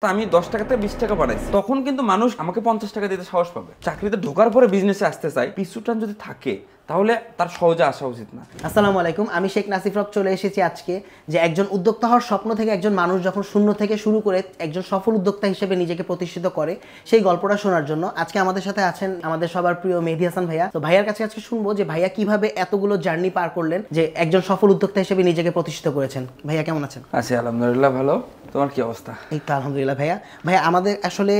তো আমি 10 টাকা থেকে 20 টাকা বাড়াইছি, তখন কিন্তু মানুষ আমাকে 50 টাকা দিতে সাহস পাবে। চাকরিতে ঢোকার পরে বিজনেসে আসতে চাই, পিছুটান যদি থাকে তাহলে তার সহজে আসা উচিত না। আসসালামু আলাইকুম, আমি শেখ নাসিফ রব চলে এসেছি আজকে যে একজন উদ্যোক্তা হওয়ার স্বপ্ন থেকে একজন মানুষ যখন শূন্য থেকে শুরু করে একজন সফল উদ্যোক্তা হিসেবে নিজেকে প্রতিষ্ঠিত করে সেই গল্পটা শোনার জন্য আজকে আমাদের সাথে আছেন আমাদের সবার প্রিয় মেহেদী হাসান ভাইয়া। তো ভাইয়ার কাছে আজকে শুনবো যে ভাইয়া কিভাবে এতগুলো জার্নি পার করলেন, যে একজন সফল উদ্যোক্তা হিসেবে নিজেকে প্রতিষ্ঠিত করেছেন। ভাইয়া কেমন আছেন? আছি আলহামদুলিল্লাহ ভালো, তোমার কি অবস্থা? এই তো আলহামদুলিল্লাহ। ভাইয়া আমাদের আসলে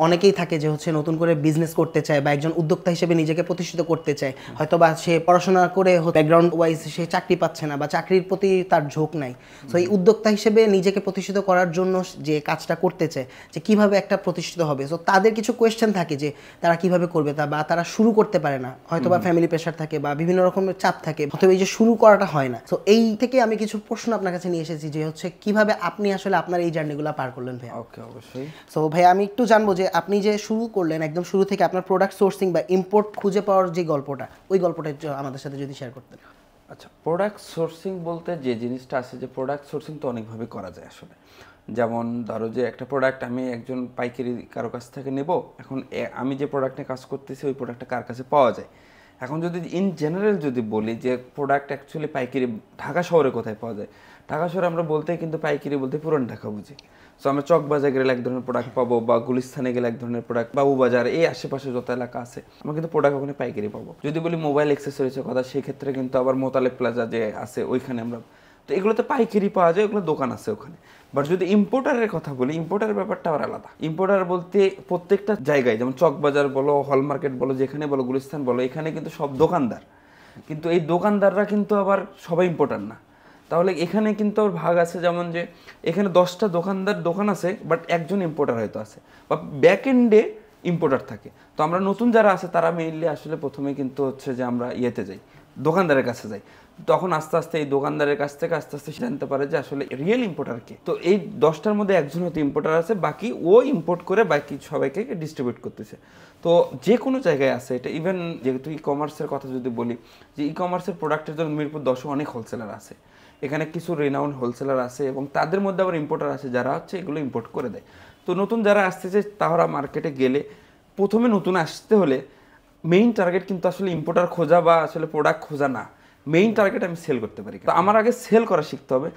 অনেকেই থাকে যে নতুন করে বিজনেস করতে চায় বা একজন উদ্যোক্তা হিসেবে নিজেকে প্রতিষ্ঠিত করতে চায়, হয়তো বা সে পড়াশোনা করে ব্যাকগ্রাউন্ড ওয়াইজ সে চাকরি পাচ্ছে না বা চাকরির প্রতি তার ঝোঁক নাই। সো এই উদ্যোক্তা হিসেবে নিজেকে প্রতিষ্ঠিত করার জন্য যে কাজটা করতে চায়, যে কিভাবে একটা প্রতিষ্ঠিত হবে, সো তাদের কিছু কোয়েশ্চেন থাকে যে তারা কিভাবে করবে তা, বা তারা শুরু করতে পারে না, হয়তো বা ফ্যামিলি প্রেশার থাকে বা বিভিন্ন রকমের চাপ থাকে, অথবা এই যে শুরু করাটা হয় না। সো এই থেকে আমি কিছু প্রশ্ন আপনার কাছে নিয়ে এসেছি যে কিভাবে আপনি আসলে আপনার এই জার্নিগুলো পার করলেন ভাইয়া। ওকে, অবশ্যই। সো ভাইয়া আমি একটু জানবো যে আপনি যে শুরু করলেন একদম শুরু থেকে আপনার প্রোডাক্ট সোর্সিং বা ইম্পোর্ট খুঁজে পাওয়ার যে গল্পটা, ওই গল্পটা একটু আমাদের সাথে যদি শেয়ার করতেন। আচ্ছা, প্রোডাক্ট সোর্সিং বলতে যে জিনিসটা আছে, যে প্রোডাক্ট সোর্সিং তো অনেকভাবে করা যায় আসলে। যেমন ধরো যে একটা প্রোডাক্ট আমি একজন পাইকারি কারো কাছ থেকে নেব, এখন আমি যে প্রোডাক্ট নিয়ে কাজ করতেছি ওই প্রোডাক্টটা কার কাছে পাওয়া যায়। এখন যদি ইন জেনারেল যদি বলি যে প্রোডাক্ট অ্যাকচুয়ালি পাইকারি ঢাকা শহরে কোথায় পাওয়া যায়, ঢাকা শহরে আমরা বলতে কিন্তু পাইকারি বলতে পুরান ঢাকা বুঝি। সো আমরা চকবাজার গেলে এক ধরনের প্রোডাক্ট পাবো, বা গুলিস্থানে গেলে এক ধরনের প্রোডাক্ট, বাবুবাজার এই আশেপাশে যত এলাকা আছে আমরা কিন্তু প্রোডাক্ট ওখানে পাইকারি পাবো। যদি বলি মোবাইল অ্যাক্সেসরিজের কথা, সেই ক্ষেত্রে কিন্তু আবার মোতালেব প্লাজা যে আছে ওইখানে আমরা, তো এগুলোতে পাইকারি পাওয়া যায়, ওগুলো দোকান আছে ওখানে। বাট যদি ইম্পোর্টারের কথা বলি, ইম্পোর্টারের ব্যাপারটা আবার আলাদা। ইম্পোর্টার বলতে প্রত্যেকটা জায়গায়, যেমন চকবাজার বলো, হল মার্কেট বলো, যেখানে বলো, গুলিস্তান বলো, এখানে কিন্তু সব দোকানদার, কিন্তু এই দোকানদাররা কিন্তু আবার সবাই ইম্পোর্টার না। তাহলে এখানে কিন্তু আবার ভাগ আছে, যেমন যে এখানে 10টা দোকান আছে, বাট একজন ইম্পোর্টার হয়তো আছে, বা ব্যাক এন্ডে ইম্পোর্টার থাকে। তো আমরা নতুন যারা আছে তারা মেইনলি আসলে প্রথমে কিন্তু হচ্ছে যে আমরা ইয়েতে যাই, দোকানদারের কাছে যাই। তখন আস্তে আস্তে এই দোকানদারের কাছ থেকে আস্তে আস্তে জানতে পারে যে আসলে রিয়েল ইম্পোর্টার কে। তো এই 10টার মধ্যে একজন হয়তো ইম্পোর্টার আছে, বাকি ও ইম্পোর্ট করে বাকি সবাইকে ডিস্ট্রিবিউট করতেছে। তো যে কোনো জায়গায় আছে এটা। ইভেন যেহেতু ই কমার্সের কথা যদি বলি, যে ই কমার্সের প্রোডাক্টের জন্য মিরপুর 10 অনেক হোলসেলার আছে, এখানে কিছু রিনাউন্ড হোলসেলার আছে, এবং তাদের মধ্যে আবার ইম্পোর্টার আছে যারা হচ্ছে এগুলো ইম্পোর্ট করে দেয়। তো নতুন যারা আসতেছে তারা মার্কেটে গেলে প্রথমে নতুন আসতে হলে মেইন টার্গেট কিন্তু আসলে ইম্পোর্টার খোঁজা বা আসলে প্রোডাক্ট খোঁজা না, মেইন টার্গেট আমি সেল করতে পারি। তো আমার আগে সেল করা শিখতে হবে।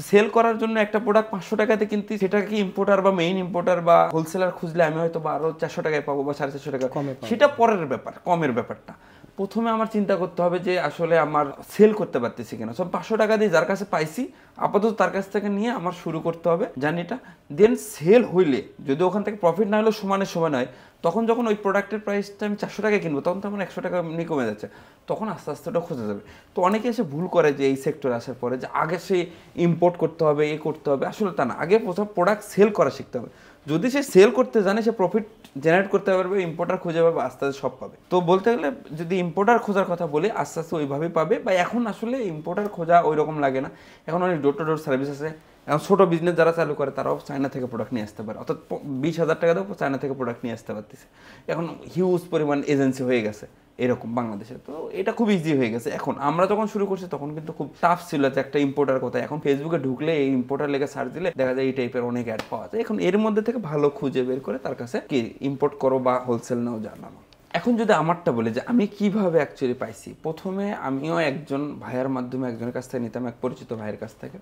সেল করার জন্য একটা প্রোডাক্ট 500 টাকাতে কিনতে, সেটা কি ইম্পোর্টার বা মেইন ইম্পোর্টার বা হোলসেলার খুঁজলে আমি হয়তো বা আরো 400 টাকায় পাবো বা 450 টাকা, সেটা পরের ব্যাপার, কমের ব্যাপারটা। প্রথমে আমার চিন্তা করতে হবে যে আসলে আমার সেল করতে পারতেছি কিনা। সব 500 টাকা দিয়ে যার কাছে পাইছি আপাতত তার কাছ থেকে নিয়ে আমার শুরু করতে হবে জার্নিটা। দেন সেল হইলে যদি ওখান থেকে প্রফিট না হলেও সমানে সমান হয়, তখন যখন ওই প্রোডাক্টের প্রাইসটা আমি 400 টাকায় কিনবো, তখন তো আমার 100 টাকা এমনি কমে যাচ্ছে, তখন আস্তে আস্তে ওটা খোঁজা যাবে। তো অনেকে এসে ভুল করে যে এই সেক্টরে আসার পরে যে আগে সে ইম্পোর্ট করতে হবে, এ করতে হবে, আসলে তা না। আগে প্রথম প্রোডাক্ট সেল করা শিখতে হবে। যদি সে সেল করতে জানে, সে প্রফিট জেনারেট করতে পারবে, ইম্পোর্টার খুঁজে পাবে, আস্তে আস্তে সব পাবে। তো বলতে গেলে যদি ইম্পোর্টার খোঁজার কথা বলি, আস্তে আস্তে ওইভাবেই পাবে। বা এখন আসলে ইম্পোর্টার খোঁজা ওই রকম লাগে না, এখন অনেক ডোর টু ডোর সার্ভিস আছে। এখন ছোটো বিজনেস যারা চালু করে তারাও চায়না থেকে প্রোডাক্ট নিয়ে আসতে পারে, অর্থাৎ 20,000 টাকা দেবো চায়না থেকে প্রোডাক্ট নিয়ে আসতে পারতেছে। এখন হিউজ পরিমাণ এজেন্সি হয়ে গেছে এরকম বাংলাদেশে, তো এটা খুব ইজি হয়ে গেছে। এখন আমরা যখন শুরু করছি তখন কিন্তু খুব টাফ ছিল যে একটা ইম্পোর্টার কোথায়। এখন ফেসবুকে ঢুকলে এই ইম্পোর্টার লেগে সার্চ দিলে দেখা যায় এই টাইপের অনেক অ্যাড পাওয়া যায়। এখন এর মধ্যে থেকে ভালো খুঁজে বের করে তার কাছে কি ইম্পোর্ট করো বা হোলসেল নাও জানানো। এখন যদি আমারটা বলি যে আমি কিভাবে অ্যাকচুয়ালি পাইছি, প্রথমে আমিও একজন ভাইয়ের মাধ্যমে একজনের কাছ থেকে নিতাম, এক পরিচিত ভাইয়ের কাছ থেকে।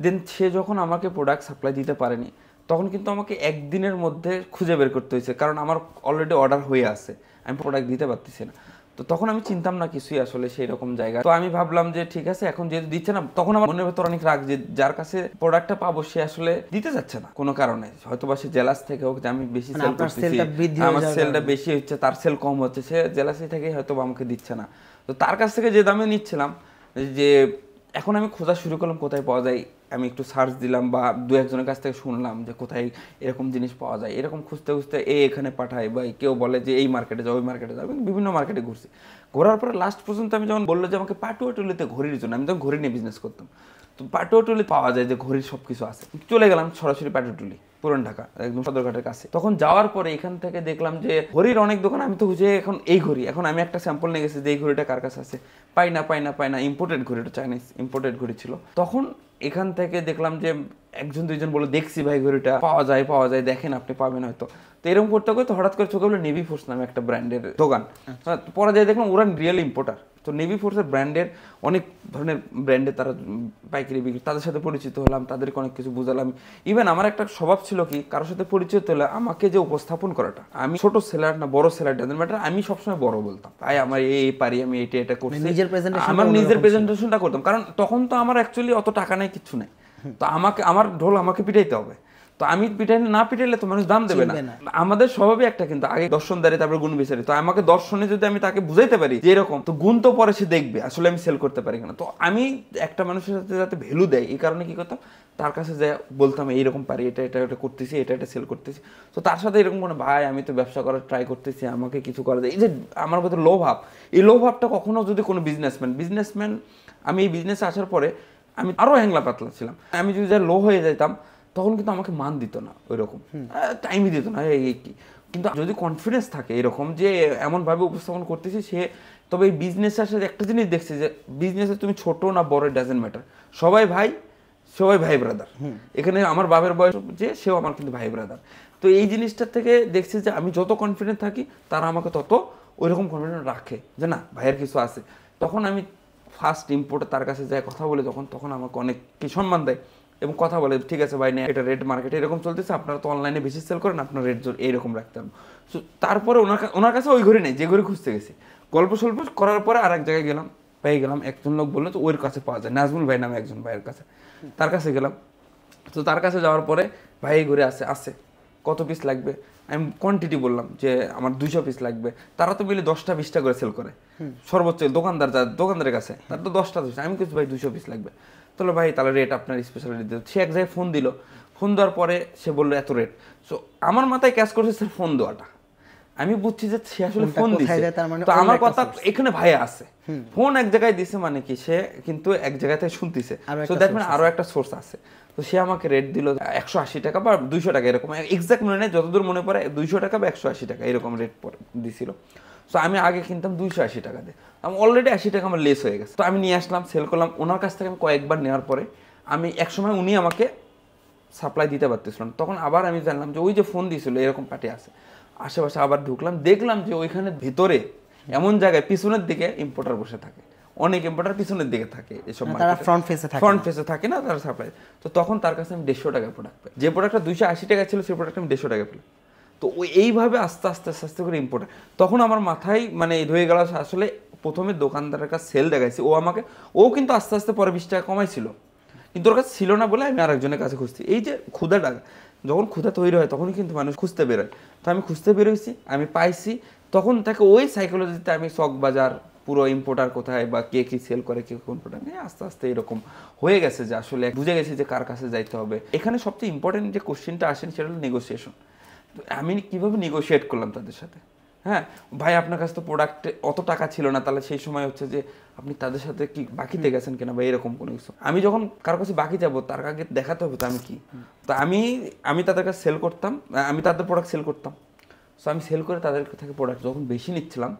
দেন সে যখন আমাকে প্রোডাক্ট সাপ্লাই দিতে পারেনি, তখন কিন্তু আমাকে একদিনের মধ্যে খুঁজে বের করতে হয়েছে, কারণ আমার অলরেডি অর্ডার হয়ে আছে, আমি প্রোডাক্ট দিতে পারতেছি না। তো তখন আমি চিনতাম না কিছুই আসলে সেই রকম জায়গা। তো আমি ভাবলাম যে ঠিক আছে, এখন যেহেতু দিচ্ছে না, তখন আমার মনের ভেতর অনেক রাগ যে যার কাছে প্রোডাক্টটা পাবো সে আসলে দিতে যাচ্ছে না কোনো কারণে, হয়তো বা সে জেলাস থেকে হোক যে আমি বেশি সেল করতেছি, আমার সেলটা বেশি হচ্ছে, তার সেল কম হচ্ছে, সে জেলাসি থেকে হয়তো বা আমাকে দিচ্ছে না। তো তার কাছ থেকে যে দামে নিচ্ছিলাম, যে এখন আমি খোঁজা শুরু করলাম কোথায় পাওয়া যায়। আমি একটু সার্চ দিলাম বা দু একজনের কাছ থেকে শুনলাম যে কোথায় এরকম জিনিস পাওয়া যায়। এরকম খুঁজতে খুঁজতে এখানে পাঠায়, বা কেউ বলে যে এই মার্কেটে যাও, ওই মার্কেটে যাও, বিভিন্ন মার্কেটে ঘুরছি। ঘোরার পরে লাস্ট পর্যন্ত আমি যখন বললো যে আমাকে পাটুয়াটুলিতে ঘড়ির জন্য, আমি তখন ঘড়ি নিয়ে বিজনেস করতাম, তো পাটুয়াটুলি পাওয়া যায় যে ঘড়ির সব কিছু আছে, চলে গেলাম সরাসরি পাটুয়াটুলি। পুরান ঢাকা একদম সদরঘাটের কাছে। তখন যাওয়ার পরে এখান থেকে দেখলাম যে ঘড়ির অনেক দোকান, আমি তো খুঁজে এখন এই ঘড়ি, এখন আমি একটা স্যাম্পল নিয়ে গেছি যে এই ঘড়িটা কার কাছে আছে, পাই না, ইম্পোর্টেড ঘড়ি, এটা চাইনিজ ইম্পোর্টেড ঘড়ি ছিল। তখন এখান থেকে দেখলাম যে একজন দুইজন বলে দেখছি ভাই ঘড়িটা পাওয়া যায়, দেখেন আপনি পাবেন হয়তো। তো এরকম করতে করতে হঠাৎ করে চোখে বলে নেভি ফোর্স নামে একটা ব্র্যান্ডের দোকান, পরে যাই দেখলাম ওরা রিয়েল ইম্পোর্টার। তো নেভি ফোর্সের ব্র্যান্ডের অনেক ধরনের ব্র্যান্ডে তারা পাইকারি বিক্রি, তাদের সাথে পরিচিত হলাম, তাদেরকে অনেক কিছু বুঝালাম। ইভেন আমার একটা স্বভাব ছিল কি, কারোর সাথে পরিচিত হলে আমাকে যে উপস্থাপন করাটা, আমি ছোট সেলার না বড় সেলার ডাজেন্ট ম্যাটার, আমি সবসময় বড় বলতাম, ভাই আমার এই পারি, আমি এটা করছি, আমার নিজের প্রেজেন্টেশনটা করতাম। কারণ তখন তো আমার অ্যাকচুয়ালি অত টাকা নেই, কিচ্ছু নেই, তো আমার ঢোল আমাকে পিটাইতে হবে। তো আমি না পিটাইলে তো মানুষ দাম দেবে না। আমাদের স্বভাবই একটা, কিন্তু আগে দর্শনদারি তারপর গুণ বিচারি। তো আমাকে দর্শনে যদি আমি তাকে বুঝাইতে পারি যে এরকম, তো গুণ তো পরে সে দেখবে আসলে আমি সেল করতে পারি কিনা। তো আমি একটা মানুষের সাথে যাতে ভ্যালু দেয়, এই কারণে কি করতাম, তার কাছে যে বলতাম এইরকম পারি, এটা করতেছি, এটা সেল করতেছি। তো তার সাথে এরকম কোনো ভাই আমি তো ব্যবসা করার ট্রাই করতেছি, আমাকে কিছু করা যায়, এই যে আমার ভিতরে লোভ ভাব, এই লোভ ভাবটা কখনো যদি কোনো বিজনেসম্যান আমি এই বিজনেসে আসার পরে আমি আরো হ্যাংলা পাতলা ছিলাম। আমি যদি যা লো হয়ে যেতাম তখন কিন্তু আমাকে মান দিত না, ওই রকম টাইমই দিত না এই কি। কিন্তু যদি কনফিডেন্স থাকে এরকম যে এমনভাবে উপস্থাপন করতেছি সে, তবে এই বিজনেসে আসলে একটা জিনিস দেখছি যে বিজনেসে তুমি ছোট না বড় ডাজেন্ট ম্যাটার, সবাই ভাই ব্রাদার। এখানে আমার বাবার বয়স যে, সেও আমার কিন্তু ভাই ব্রাদার। তো এই জিনিসটার থেকে দেখছি যে আমি যত কনফিডেন্ট থাকি তারা আমাকে তত ওইরকম কনফিডেন্ট রাখে যে না ভাইয়ের কিছু আছে। তখন আমি ফার্স্ট ইম্পোর্টে তার কাছে যাই কথা বলে, তখন আমাকে অনেক কি সম্মান দেয় এবং কথা বলে, ঠিক আছে ভাই, না এটা রেট মার্কেটে এরকম চলতেছে, আপনারা তো অনলাইনে বেশি সেল করেন, আপনার রেট এইরকম রাখতে হবে। সো তারপরে ওনার কাছে ওই ঘড়ি নেই যে ঘড়ি খুঁজতে গেছি, গল্প সল্প করার পরে আর এক জায়গায় গেলাম, পেয়ে গেলাম। একজন লোক বললো তো ওর কাছে পাওয়া যায়, নাজমুল ভাই নামে একজন ভাইয়ের কাছে, তার কাছে গেলাম। তো তার কাছে যাওয়ার পরে ভাই এই ঘড়ি আছে কত পিস লাগবে, আমি কোয়ান্টিটি বললাম যে আমার 200 পিস লাগবে। তারা তো মিলে 10টা 20টা করে সেল করে, সর্বোচ্চ দোকানদারের কাছে তার তো 10টা 200, আমি কিছু ভাই 200 পিস লাগবে। তাহলে ভাই তাহলে রেট আপনার স্পেশাল রেট দিল। সে এক জায়গায় ফোন দিল, ফোন দেওয়ার পরে সে বললো এত রেট। সো আমার মাথায় ক্যাচ করছে স্যার ফোন দেওয়াটা, আমি বুঝছি যে সে আসলে ফোন দিচ্ছে। তো আমার কথা এখানে ভাই আছে, ফোন এক জায়গায় দিছে মানে কি সে কিন্তু এক জায়গা থেকে শুনতেছে, তো দেখবেন আরো একটা সোর্স আছে। তো সে আমাকে রেট দিল 180 টাকা বা 200 টাকা এরকম, এক্সাক্ট মনে নেই, যতদূর মনে পড়ে 200 টাকা বা 180 টাকা এরকম রেট দিছিল। সো আমি আগে কিনতাম 280 টাকা দিয়ে, আমি অলরেডি 80 টাকা আমার লেস হয়ে গেছে। তো আমি নিয়ে আসলাম, সেল করলাম। ওনার কাছ থেকে আমি কয়েকবার নেওয়ার পরে আমি একসময় উনি আমাকে সাপ্লাই দিতে পারতেছিলেন, তখন আবার আমি জানলাম যে ওই যে ফোন দিয়েছিল এরকম পার্টি আছে আশেপাশে। আবার ঢুকলাম, দেখলাম যে ওইখানে ভিতরে এমন জায়গায় পিছনের দিকে ইম্পোর্টার বসে থাকে, অনেক ইম্পোর্টার পিছনের দিকে থাকে, এসব ফ্রন্ট ফেসে থাকে না তারা সাপ্লাই। তো তখন তার কাছে আমি 150 টাকা প্রোডাক্ট পাই, যে প্রোডাক্টটা 280 টাকা ছিল সেই প্রোডাক্ট আমি 150 টাকা পেলাম। তো ওই এইভাবে আস্তে আস্তে করে ইম্পোর্টার, তখন আমার মাথায় মানে হয়ে গেল আসলে প্রথমে দোকানদারের কাছে সেল দেখাইছি, ও কিন্তু আস্তে আস্তে পরে 20 টাকা কমাইছিল, কিন্তু ওর কাছে ছিল না বলে আমি আরেকজনের কাছে খুঁজছি। এই যে ক্ষুধাটা, যখন ক্ষুধা তৈরি হয় তখনই কিন্তু মানুষ খুঁজতে বেরোয়। তো আমি খুঁজতে বেরোইছি, আমি পাইছি, তখন তাকে ওই সাইকোলজিতে আমি শখ বাজার পুরো ইম্পোর্টার কোথায় বা কে কি সেল করে, কে কোন প্রোডাক্ট নিয়ে আস্তে আস্তে এরকম হয়ে গেছে যে আসলে বুঝে গেছি যে কার কাছে যাইতে হবে। এখানে সবচেয়ে ইম্পর্টেন্ট যে কোশ্চেনটা আসেন সেটা হলো নেগোসিয়েশন। আমি কিভাবে নেগোশিয়েট করলাম তাদের সাথে। হ্যাঁ ভাই আপনার কাছে তো প্রোডাক্টে অত টাকা ছিল না, তাহলে সেই সময় হচ্ছে যে আপনি তাদের সাথে কি বাকিতে গেছেন কিনা বা এরকম কোনো কিছু। আমি যখন কারোর কাছে বাকি যাবো তার আগে দেখাতে হবে তো আমি কি। তো আমি তাদের কাছে সেল করতাম, আমি তাদের প্রোডাক্ট সেল করতাম। সো আমি সেল করে তাদের থেকে প্রোডাক্ট যখন বেশি নিচ্ছিলাম,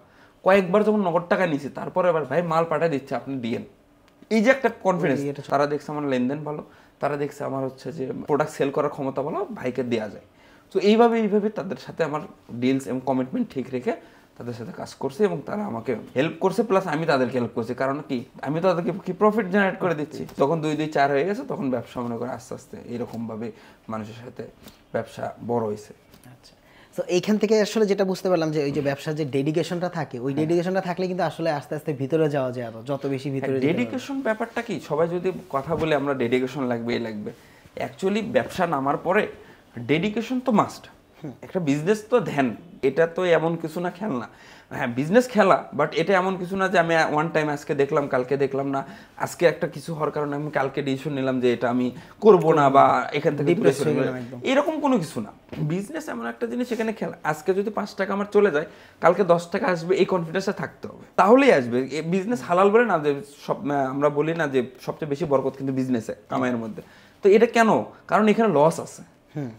কয়েকবার যখন নগদ টাকা নিয়েছি, তারপরে আবার ভাই মাল পাঠিয়ে দিচ্ছে আপনি দিয়েন, এই যে একটা কনফিডেন্স। তারা দেখছে আমার লেনদেন ভালো, তারা দেখছে আমার হচ্ছে যে প্রোডাক্ট সেল করার ক্ষমতা ভালো, ভাইকে দেওয়া যায়। তো এইভাবে তাদের সাথে আমার ডিলস এবং কমিটমেন্ট ঠিক রেখে তাদের সাথে কাজ করছে এবং তারা আমাকে হেল্প করছে, প্লাস আমি তাদেরকে হেল্প করছি। কারণ কি আমি তো তাদেরকে কি প্রফিট জেনারেট করে দিচ্ছি। তখন 2-2-4 হয়ে গেছে, তখন ব্যবসা মনে করে আস্তে আস্তে এরকমভাবে মানুষের সাথে ব্যবসা বড় হয়েছে। আচ্ছা, তো এইখান থেকে আসলে যেটা বুঝতে পারলাম যে ওই যে ব্যবসার যে ডেডিকেশনটা থাকে, ওই ডেডিকেশনটা থাকলে কিন্তু আসলে আস্তে আস্তে ভিতরে যাওয়া যায়, আরো যত বেশি ভিতরে। ডেডিকেশন ব্যাপারটা কি, সবাই যদি কথা বলে আমরা ডেডিকেশন লাগবে অ্যাকচুয়ালি ব্যবসা নামার পরে ডেডিকেশন তো মাস্ট। একটা বিজনেস তো ধ্যান, এটা তো এমন কিছু না খেলনা। হ্যাঁ বিজনেস খেলা, বাট এটা এমন কিছু না যে আমি ওয়ান টাইম আজকে দেখলাম কালকে দেখলাম না, আজকে একটা কিছু হওয়ার কারণে আমি কালকে ডিসিশন নিলাম যে এটা আমি করবো না বা এখান থেকে এরকম কোনো কিছু না। বিজনেস এমন একটা জিনিস, এখানে খেলা। আজকে যদি 5 টাকা আমার চলে যায়, কালকে 10 টাকা আসবে, এই কনফিডেন্সটা থাকতে হবে, তাহলেই আসবে। বিজনেস হালাল বলে না যে সব, আমরা বলি না যে সবচেয়ে বেশি বরকত কিন্তু বিজনেসে কামাইয়ের মধ্যে। তো এটা কেন? কারণ এখানে লস আছে।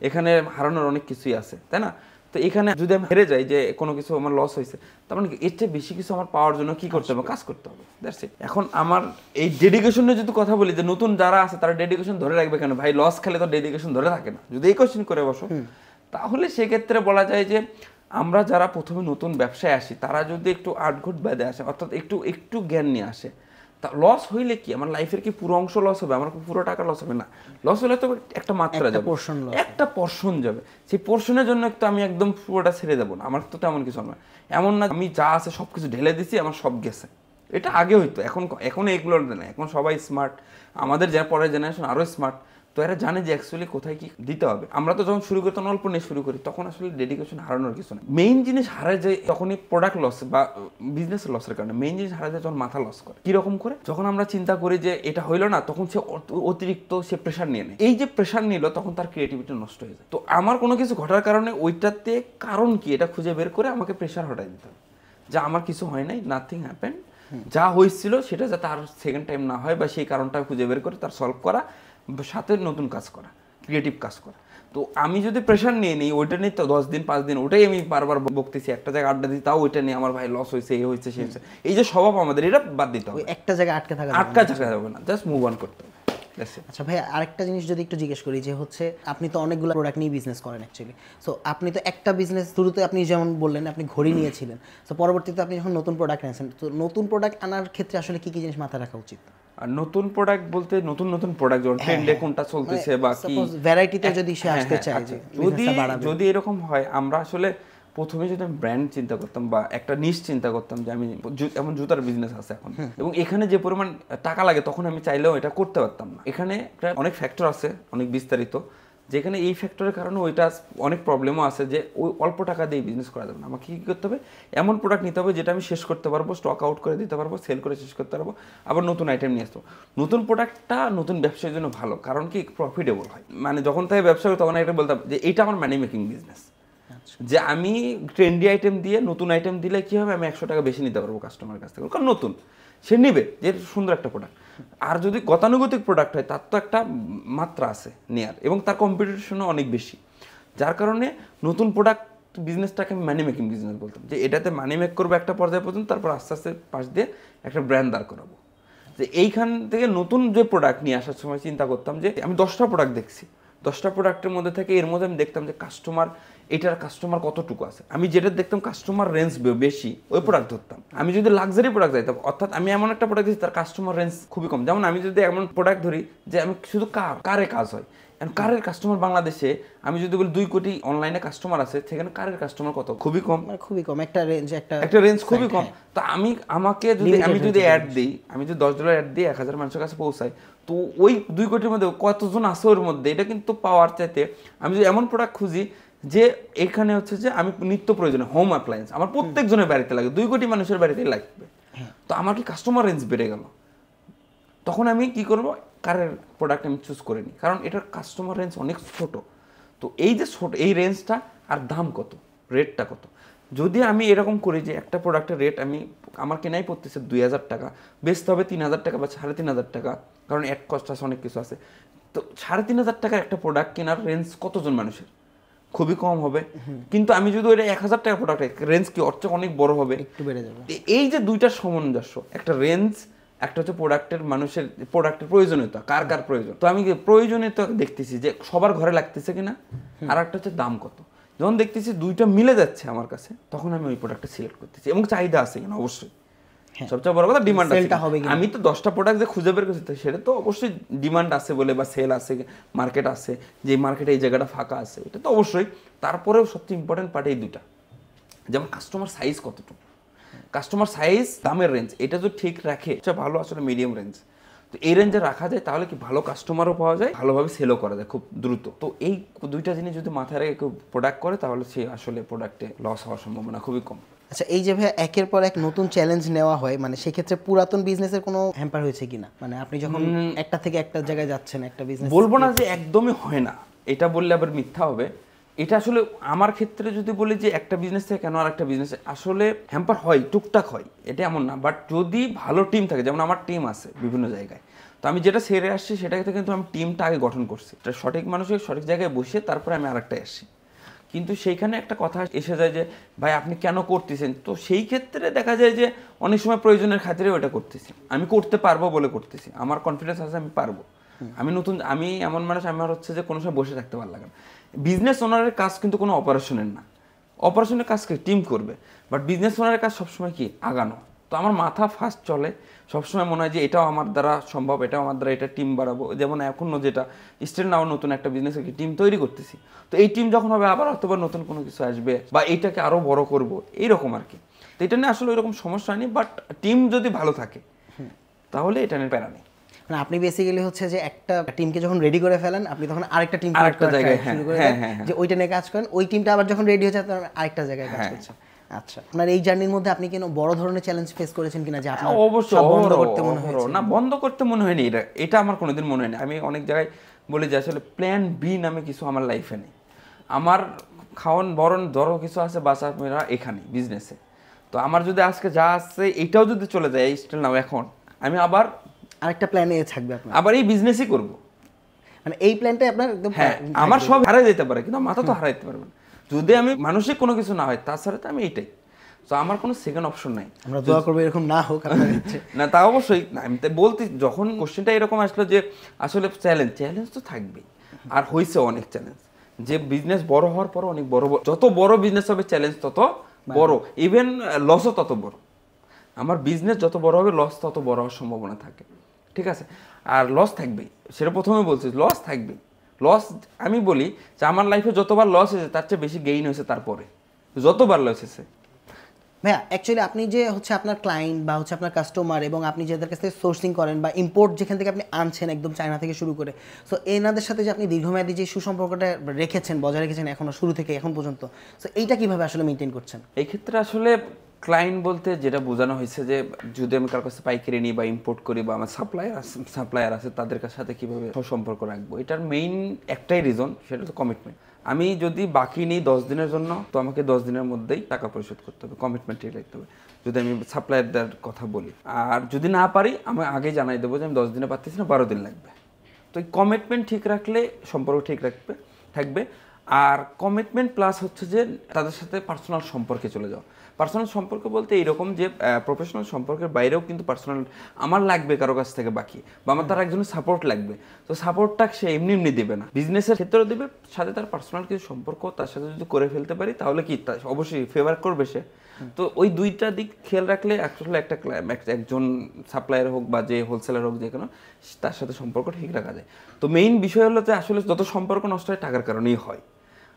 এখানে হারানোর অনেক কিছুই আছে, তাই না? তো এখানে যদি আমি হেরে যাই যে কোনো কিছু আমার লস হয়েছে, তার মানে এর চেয়ে বেশি কিছু আমার পাওয়ার জন্য কি করতে হবে? কাজ করতে হবে। That's it. এখন আমার এই ডেডিকেশন নিয়ে যদি কথা বলি যে নতুন যারা আছে তারা ডেডিকেশন ধরে রাখবে কেন ভাই? লস খেলে তো ডেডিকেশন ধরে থাকে না। যদি এই কোশ্চেন করে বসো, তাহলে সেক্ষেত্রে বলা যায় যে আমরা যারা প্রথমে নতুন ব্যবসায় আসি তারা যদি একটু আটঘট বেঁধে আসে, অর্থাৎ একটু জ্ঞান নিয়ে আসে, তা লস হইলে কি আমার লাইফের কি পুরো অংশ লস হবে? আমার পুরো টাকা লস হবে না। লস হলে তো একটা মাত্রা যাবে, একটা পোর্শন যাবে। সেই পোর্শনের জন্য একটু আমি একদম পুরোটা ছেড়ে দেবো না। আমার তো তেমন কিছু না, এমন না আমি যা আছে সব কিছু ঢেলে দিছি আমার সব গেছে। এটা আগে হইতো, এখন এগুলো না। এখন সবাই স্মার্ট, আমাদের যারা পরের জেনারেশন আরও স্মার্ট। তো এরা জানে যে অ্যাকচুয়ালি কোথায় কি দিতে হবে। আমরা তো যখন শুরু করি তখন অল্প নিয়ে শুরু করি, তখন আসলে ডেডিকেশন হারানোর কিছু না। মেইন জিনিস হারায় যায় তখনই প্রোডাক্ট লস বা বিজনেসের লসের কারণে। মেইন জিনিস হারায় যায় যখন মাথা লস করে। কিরকম করে? যখন আমরা চিন্তা করি যে এটা হইলো না, তখন সে অতিরিক্ত সে প্রেশার নিয়ে নেয়। এই যে প্রেশার নিল তখন তার ক্রিয়েটিভিটি নষ্ট হয়ে যায়। তো আমার কোনো কিছু ঘটার কারণে ওইটাতে কারণ কি এটা খুঁজে বের করে আমাকে প্রেশার হটাই দিতে হবে, যা আমার কিছু হয় নাই, নাথিং হ্যাপেন, যা হয়েছিল সেটা যাতে আর সেকেন্ড টাইম না হয়, বা সেই কারণটা খুঁজে বের করে তার সলভ করা, সাথে নতুন কাজ করা, ক্রিয়েটিভ কাজ করা। তো আমি যদি প্রেশার নিয়ে নিই ওইটা নিয়ে, তো 10 দিন 5 দিন ওটাই আমি বারবার বকতেছি, একটা জায়গায় আড্ডা দিই, তাও ওইটা নিয়ে আমার ভাই লস হয়েছে, এই হয়েছে, সেই হয়েছে, এই যে স্বভাব আমাদের, এটা বাদ দিতে হবে। একটা জায়গায় আটকা থাকা যাবে না, জাস্ট মুভ অন করতে হবে। আচ্ছা ভাই, আরেকটা জিনিস যদি একটু জিজ্ঞেস করি যে হচ্ছে আপনি তো অনেকগুলো প্রোডাক্ট নিয়ে বিজনেস করেন অ্যাকচুয়ালি। সো আপনি তো একটা বিজনেস শুরুতে আপনি যেমন বললেন আপনি ঘড়ি নিয়েছিলেন, সো পরবর্তীতে আপনি যখন নতুন প্রোডাক্ট এনেছেন, তো নতুন প্রোডাক্ট আনার ক্ষেত্রে আসলে কি কি জিনিস মাথায় রাখা উচিত? আর নতুন প্রোডাক্ট বলতে নতুন প্রোডাক্ট যেমন ট্রেন্ডে কোনটা চলতেছে বা কি ভ্যারাইটিতে যদি সে আসতে চায়, যে যদি এরকম হয়, আমরা আসলে প্রথমে যদি আমি ব্র্যান্ড চিন্তা করতাম বা একটা নিশ চিন্তা করতাম যে আমি এমন জুতার বিজনেস আছে এখন, এবং এখানে যে পরিমাণ টাকা লাগে তখন আমি চাইলেও এটা করতে পারতাম না। এখানে অনেক ফ্যাক্টর আছে, অনেক বিস্তারিত, যেখানে এই ফ্যাক্টরের কারণে ওইটা অনেক প্রবলেমও আছে যে ওই অল্প টাকা দিয়ে বিজনেস করা যাবে না। আমাকে কী করতে হবে? এমন প্রোডাক্ট নিতে হবে যেটা আমি শেষ করতে পারবো, স্টক আউট করে দিতে পারবো, সেল করে শেষ করতে পারবো, আবার নতুন আইটেম নিয়ে আসবো। নতুন প্রোডাক্টটা নতুন ব্যবসার জন্য ভালো, কারণ কি প্রফিটেবল হয়। মানে যখন তাই ব্যবসা করি তখন একটা বলতাম যে এইটা আমার মানি মেকিং বিজনেস, যে আমি ট্রেন্ডি আইটেম দিয়ে নতুন আইটেম দিলে কী হবে, আমি 100 টাকা বেশি নিতে পারবো কাস্টমারের কাছ থেকে, কারণ নতুন সে নিবে, যে সুন্দর একটা প্রোডাক্ট। আর যদি গতানুগতিক প্রোডাক্ট হয় তার তো একটা মাত্রা আছে নেয়ার, এবং তার কম্পিটিশনও অনেক বেশি, যার কারণে নতুন প্রোডাক্ট বিজনেসটাকে আমি মানি মেকিং বিজনেস বলতাম, যে এটাতে মানি মেক করবো একটা পর্যায়ে পর্যন্ত, তারপর আস্তে আস্তে পাশ দিয়ে একটা ব্র্যান্ড দাঁড় করাবো। যে এইখান থেকে নতুন যে প্রোডাক্ট নিয়ে আসার সময় চিন্তা করতাম যে আমি 10টা প্রোডাক্ট দেখছি, 10টা প্রোডাক্টের মধ্যে থেকে এর মধ্যে আমি দেখতাম যে কাস্টমার কতটুকু আছে। আমি যেটা দেখতাম কাস্টমার রেঞ্জ বেশি, ওই প্রোডাক্ট ধরতাম। আমি যদি লাক্সারি প্রোডাক্ট যাইতাম, অর্থাৎ আমি এমন একটা প্রোডাক্ট দিচ্ছি তার কাস্টমার রেঞ্জ খুবই কম। যেমন আমি যদি এমন প্রোডাক্ট ধরি যে আমি শুধু কারে কাজ হয়, কারের কাস্টমার বাংলাদেশে আমি যদি বলি 2 কোটি অনলাইনে কাস্টমার আছে, সেখানে কারের কাস্টমার কত? খুবই কম, একটা রেঞ্জ খুবই কম। তো আমি যদি অ্যাড দিই, আমি যদি $10 অ্যাড দিই 1000 মানুষের কাছে পৌঁছাই, তো ওই 2 কোটির মধ্যে কতজন আছে ওর মধ্যে, এটা কিন্তু পাওয়ার চাইতে আমি যদি এমন প্রোডাক্ট খুঁজি যে এখানে হচ্ছে যে আমি নিত্য প্রয়োজনে হোম অ্যাপ্লায়েন্স আমার প্রত্যেকজনের বাড়িতে লাগে, 2 কোটি মানুষের বাড়িতেই লাগবে, তো আমার কি কাস্টমার রেঞ্জ বেড়ে গেল। তখন আমি কি করব, কারের প্রোডাক্ট আমি চুজ করে নিই, কারণ এটার কাস্টমার রেঞ্জ অনেক ছোট। তো এই যে ছোট এই রেঞ্জটা, আর দাম কত, রেটটা কত, যদি আমি এরকম করি যে একটা প্রোডাক্টের রেট আমার কেনাই পড়তেছে 2000 টাকা, বেচতে হবে 3000 টাকা বা 3500 টাকা, কারণ অ্যাড কস্ট আছে, অনেক কিছু আছে। তো 3500 টাকার একটা প্রোডাক্ট কেনার রেঞ্জ কতজন মানুষের? খুবই কম হবে। কিন্তু আমি যদি ওইটা 1000 টাকা প্রোডাক্ট, রেঞ্জ কি অর্থ অনেক বড় হবে, একটু বেড়ে যাবে। এই যে দুইটার সামঞ্জস্য, একটা রেঞ্জ, একটা হচ্ছে প্রোডাক্টের প্রয়োজনীয়তা, কার প্রয়োজন। তো আমি প্রয়োজনীয়তা দেখতেছি যে সবার ঘরে লাগতেছে কিনা, আর একটা হচ্ছে দাম কত। যখন দেখতেছি দুইটা মিলে যাচ্ছে আমার কাছে, তখন আমি ওই প্রোডাক্টটা সিলেক্ট করতেছি, এবং চাহিদা আছে কিনা। অবশ্যই সবচেয়ে বড় কথা ডিমান্ড আছে। আমি তো 10টা প্রোডাক্ট যে খুঁজে বের করছি, সেটা তো অবশ্যই ডিমান্ড আছে বলে, বা সেল আছে, মার্কেট আছে, যে মার্কেটে এই জায়গাটা ফাঁকা আছে, এটা তো অবশ্যই। তারপরেও সবচেয়ে ইম্পর্টেন্ট পার্ট এই দুটা, যেমন কাস্টমার সাইজ কতটুকু, কাস্টমার সাইজ, দামের রেঞ্জ, এটা যদি ঠিক রাখে ভালো, আসলে মিডিয়াম রেঞ্জ। তো এই রেঞ্জে রাখা যায় তাহলে কি ভালো কাস্টমারও পাওয়া যায়, ভালোভাবে সেলও করা যায় খুব দ্রুত। তো এই দুইটা জিনিস যদি মাথায় রেখে কেউ প্রোডাক্ট করে, তাহলে সে আসলে প্রোডাক্টে লস হওয়ার সম্ভাবনা খুবই কম। আচ্ছা, এই যে ভাই একের পর এক নতুন চ্যালেঞ্জ নেওয়া হয়, মানে সেক্ষেত্রে পুরাতন বিজনেসের কোনো হ্যাম্পার হয়েছে কিনা? মানে আপনি যখন একটা থেকে একটা জায়গায় যাচ্ছেন, একটা বিজনেস, বলবো না যে একদমই হয় না, এটা বললে আবার মিথ্যা হবে। এটা আসলে আমার ক্ষেত্রে যদি বলি যে একটা বিজনেস থেকে কেন আর একটা বিজনেসে, আসলে হ্যাম্পার হয়, টুকটাক হয়, এটা এমন না। বাট যদি ভালো টিম থাকে, যেমন আমার টিম আছে বিভিন্ন জায়গায়, তো তো আমি যেটা সেরে আসছি সেটাকে কিন্তু আমি টিমটা আগে গঠন করছি, এটা সঠিক মানুষের সঠিক জায়গায় বসে তারপরে আমি আরেকটা আসছি। কিন্তু সেইখানে একটা কথা এসে যায় যে ভাই আপনি কেন করতেছেন, তো সেই ক্ষেত্রে দেখা যায় যে অনেক সময় প্রয়োজনের খাতিরে ওটা করতেছি, আমি করতে পারবো বলে করতেছি, আমার কনফিডেন্স আছে আমি পারবো। আমি এমন মানুষ, আমার হচ্ছে যে কোনো সময় বসে থাকতে ভালো লাগে না। বিজনেস ওনারের কাজ কিন্তু কোনো অপারেশনের না, অপারেশনের কাজ টিম করবে, বাট বিজনেস ওনারের কাজ সবসময় কি আগানো। তো আমার মাথা ফার্স্ট চলে, সবসময় মনে হয় যে এটাও আমার দ্বারা সম্ভব, এটাও আমার দ্বারা, এটা টিম বাড়াবো। যেমন এখনও যেটা স্টিল নাও নতুন একটা বিজনেস টিম তৈরি করতেছি, তো এই টিম যখন হবে আবার হয়তো নতুন কোনো কিছু আসবে বা এইটাকে আরও বড় করব, এইরকম আর কি। তো এটা নিয়ে আসলে ওইরকম সমস্যা নেই, বাট টিম যদি ভালো থাকে তাহলে এটা নিয়ে প্যারা নেই। মানে আপনি বেসিক্যালি হচ্ছে যে একটা টিমকে যখন রেডি করে ফেলেন, আপনি তখন আরেকটা টিম আরেকটা জায়গায় শুরু করে দেন, যে ওইটা নিয়ে কাজ করেন, ওই টিমটা আবার যখন রেডি হয়ে যায় তখন আরেকটা জায়গায় কাজ করছেন। আচ্ছা, আপনার এই জার্নির মধ্যে আপনি কোনো বড় ধরনের চ্যালেঞ্জ ফেস করেছেন কিনা, যে আপনার অবশ্যই সব বন্ধ করতে মনে হয়েছে? না, বন্ধ করতে মনে হয়নি, এটা আমার কোনোদিন মনে হয়নি। আমি অনেক জায়গায় বলি যে আসলে প্ল্যান বি নামে কিছু আমার লাইফে নেই। আমার খাওয়ান বরণ ধরো কিছু আছে বাসা মেয়েরা এখানে বিজনেসে, তো আমার যদি আজকে যা আছে এইটাও যদি চলে যায় স্টিল নাও এখন আমি আবার আরেকটা প্ল্যানে থাকবে আপনার, আবার এই বিজনেসই করব। মানে এই প্ল্যানটাই আপনার একদম হ্যাঁ, আমার সব হারাই যেতে পারে কিন্তু মাথা তো হারাইতে পারবে না যদি আমি মানসিক কোনো কিছু না হয়, তাছাড়া তো আমি এইটাই। তো আমার কোনো সেকেন্ড অপশন নাই। আমরা দোয়া করবো এরকম না হোক আপনার ইচ্ছে। না, তা অবশ্যই না, আমি তাই বলতে যখন কোশ্চেনটা এরকম আসলো যে আসলে চ্যালেঞ্জ তো থাকবেই, আর হয়েছে অনেক চ্যালেঞ্জ, যে বিজনেস বড় হওয়ার পর অনেক বড় যত বড় বিজনেস হবে চ্যালেঞ্জ তত বড়, ইভেন লসও তত বড়। আমার বিজনেস যত বড় হবে লস তত বড় হওয়ার সম্ভাবনা থাকে, ঠিক আছে? আর লস থাকবেই, সেটা প্রথমে বলছি, লস থাকবেই। লস আমি বলি যে আমার লাইফে যতবার লস হয়েছে তার চেয়ে বেশি গেইন হয়েছে তারপরে, যতবার লস হয়েছে। ভাইয়া অ্যাকচুয়ালি আপনি যে হচ্ছে আপনার ক্লায়েন্ট বা হচ্ছে আপনার কাস্টমার, এবং আপনি যাদের কাছ থেকে সোর্সিং করেন বা ইম্পোর্ট যেখান থেকে আপনি আনছেন একদম চায়না থেকে শুরু করে, সো এনাদের সাথে যে আপনি দীর্ঘমেয়াদী যে সুসম্পর্কটা রেখেছেন, বজায় রেখেছেন এখনো শুরু থেকে এখন পর্যন্ত, সো এইটা কিভাবে আসলে মেনটেন করছেন? এই ক্ষেত্রে আসলে ক্লায়েন্ট বলতে যেটা বোঝানো হয়েছে যে যদি আমি কারোর কাছে পাইকারি নিই বা ইম্পোর্ট করি বা আমার সাপ্লায়ার আছে তাদের সাথে কীভাবে সম্পর্ক রাখবো, এটার মেইন একটাই রিজন, সেটা হচ্ছে কমিটমেন্ট। আমি যদি বাকি নিই 10 দিনের জন্য, তো আমাকে 10 দিনের মধ্যেই টাকা পরিশোধ করতে হবে, কমিটমেন্ট ঠিক রাখতে হবে যদি আমি সাপ্লায়ারদের কথা বলি। আর যদি না পারি আমি আগে জানাই দেবো যে আমি 10 দিনে পারতেছি না, 12 দিন লাগবে। তো এই কমিটমেন্ট ঠিক রাখলে সম্পর্ক ঠিক থাকবে। আর কমিটমেন্ট প্লাস হচ্ছে যে তাদের সাথে পার্সোনাল সম্পর্কে চলে যাওয়া। পার্সোনাল সম্পর্ক বলতে এইরকম যে প্রফেশনাল সম্পর্কের বাইরেও কিন্তু পার্সোনাল আমার লাগবে কারো কাছ থেকে বাকি, বা আমার তার একজনের সাপোর্ট লাগবে। তো সাপোর্টটা সে এমনি এমনি দেবে না, বিজনেসের ক্ষেত্রেও দেবে, সাথে তার পার্সোনাল কিছু সম্পর্ক তার সাথে যদি করে ফেলতে পারি তাহলে কি অবশ্যই ফেভার করবে সে। তো ওই দুইটা দিক খেয়াল রাখলে আসলে একজন সাপ্লায়ার হোক বা যে হোলসেলার হোক, যে কোনো তার সাথে সম্পর্ক ঠিক রাখা যায়। তো মেইন বিষয় হলো যে আসলে যত সম্পর্ক নষ্ট হয় টাকার কারণেই হয়,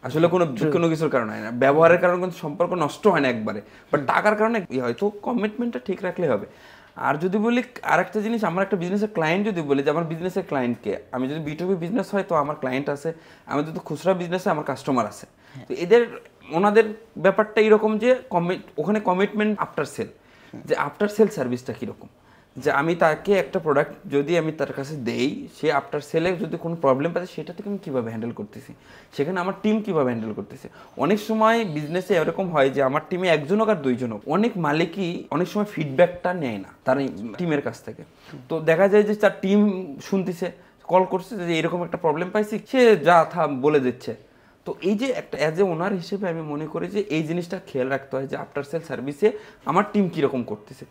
আসলে কোনো কিছুর কারণে হয় না। ব্যবহারের কারণে কিন্তু সম্পর্ক নষ্ট হয় না একবারে, বাট টাকার কারণে হয়। তো কমিটমেন্টটা ঠিক রাখলে হবে। আর যদি বলি আরেকটা জিনিস, আমার একটা বিজনেসের ক্লায়েন্ট যদি বলি যে আমার বিজনেসের ক্লায়েন্টকে, আমি যদি B2B বিজনেস হয় তো আমার ক্লায়েন্ট আছে, আমি যদি খুচরা বিজনেস হয় আমার কাস্টমার আছে। তো ওনাদের ব্যাপারটা এরকম যে ওখানে কমিটমেন্ট আফটার সেল, যে আফটার সেল সার্ভিসটা কীরকম, যে আমি তাকে একটা প্রোডাক্ট যদি আমি তার কাছে দেই, সে আফটার সেলে যদি কোনো প্রবলেম পাচ্ছে সেটা থেকে আমি কীভাবে হ্যান্ডেল করতেছি, সেখানে আমার টিম কীভাবে হ্যান্ডেল করতেছে। অনেক সময় বিজনেসে এরকম হয় যে আমার টিমে একজন হোক আর দুইজন হোক, অনেক মালিকই অনেক সময় ফিডব্যাকটা নেয় না তার টিমের কাছ থেকে। তো দেখা যায় যে তার টিম শুনতেছে, কল করছে যে এরকম একটা প্রবলেম পাইছি, সে যা বলে দিচ্ছে। তো এই যে একটা অ্যাজ এ ওনার হিসেবে আমি মনে করি যে এই জিনিসটা খেয়াল রাখতে হয় যে আফটার সেল সার্ভিসে আমার টিম কীরকম করতেছে।